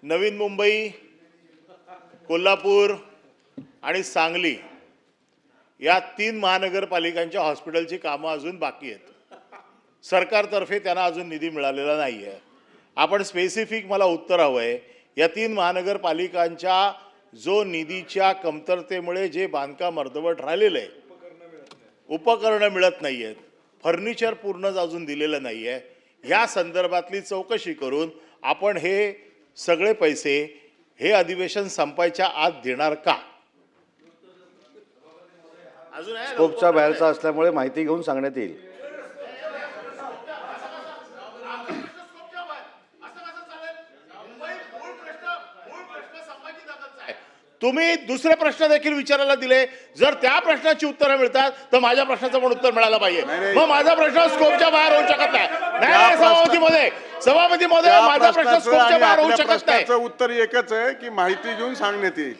नवीन मुंबई, कोल्हापूर आणि सांगली या 3 महानगरपालिकांच्या हॉस्पिटलची कामं अजून बाकी आहेत. सरकारतर्फे त्यांना अजून निधी मिळालेला नाही आहे. आपण स्पेसिफिक मला उत्तर हवं आहे. या 3 महानगरपालिकांच्या जो निधीच्या कमतरतेमुळे जे बांधकाम अर्धवट राहिलेलं आहे, उपकरणं मिळत नाही आहेत, फर्निचर पूर्णच अजून दिलेलं नाही आहे, ह्या संदर्भातली चौकशी करून आपण हे सगळे पैसे हे अधिवेशन संपायच्या आत देणार का? अजून स्कोपच्या बाहेरचा असल्यामुळे माहिती घेऊन सांगण्यात येईल. तुम्ही दुसरे प्रश्न देखील विचारायला दिले. जर त्या प्रश्नाची उत्तरं मिळतात तर माझ्या प्रश्नाचं पण उत्तर मिळालं पाहिजे. मग माझा प्रश्न स्कोपच्या बाहेर होऊ शकत नाही. सभापती महोदय माझा प्रश्न स्कोपच्या बाहेर होऊ शकत नाही. उत्तर एकच आहे की माहिती घेऊन सांगण्यात येईल.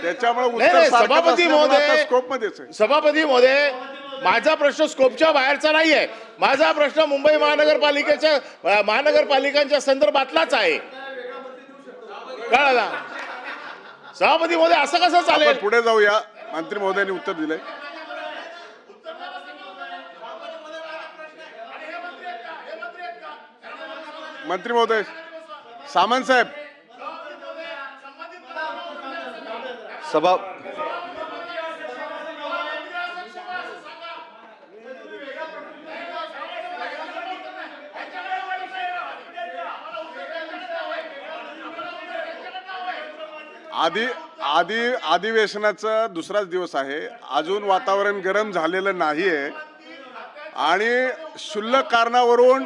त्याच्यामुळे सभापती महोदय माझा प्रश्न स्कोपच्या बाहेरचा नाहीये. माझा प्रश्न मुंबई महानगरपालिकांच्या संदर्भातलाच आहे. कळलं? सभापती महोदय असं कसं चालेल? पुढे जाऊया. मंत्री महोदयांनी उत्तर दिलंय. मंत्री महोदय, सामंत साहेब. सभा अधिवेशनाचा दुसराच दिवस आहे. अजून वातावरण गरम झालेलं नाहीये आणि क्षुल्लक कारणावरून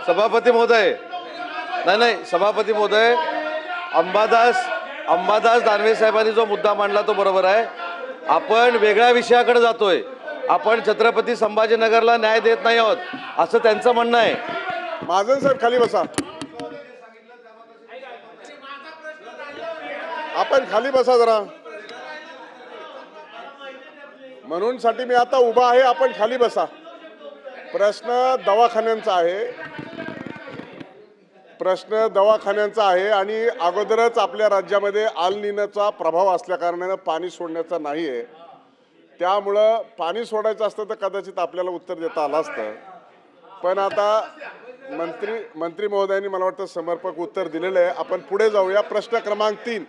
सभापती महोदय, नाही सभापती महोदय, अंबादास दानवे साहेबांनी जो मुद्दा मांडला तो बरोबर आहे. आपण वेगळ्या विषयाकडे जातोय. आपण छत्रपती संभाजीनगरला न्याय देत नाही आहोत असं त्यांचं म्हणणं आहे. महाजन साहेब खाली बसा. आपण खाली बसा जरा. म्हणून साठी मी आता उभा आहे. आपण खाली बसा. प्रश्न दवाखान्यांचा आहे आणि अगोदरच आपल्या राज्यामध्ये अल नीनोचा प्रभाव असल्या कारणानं पाणी सोडण्याचा नाही आहे. त्यामुळं पाणी सोडायचं असतं तर कदाचित आपल्याला उत्तर देता आलं असतं. पण आता मंत्री महोदयांनी मला वाटतं समर्पक उत्तर दिलेलं आहे. आपण पुढे जाऊया. प्रश्न क्रमांक 3,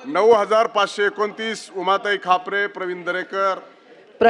9529 उमाताई खापरे, प्रवीण दरेकर.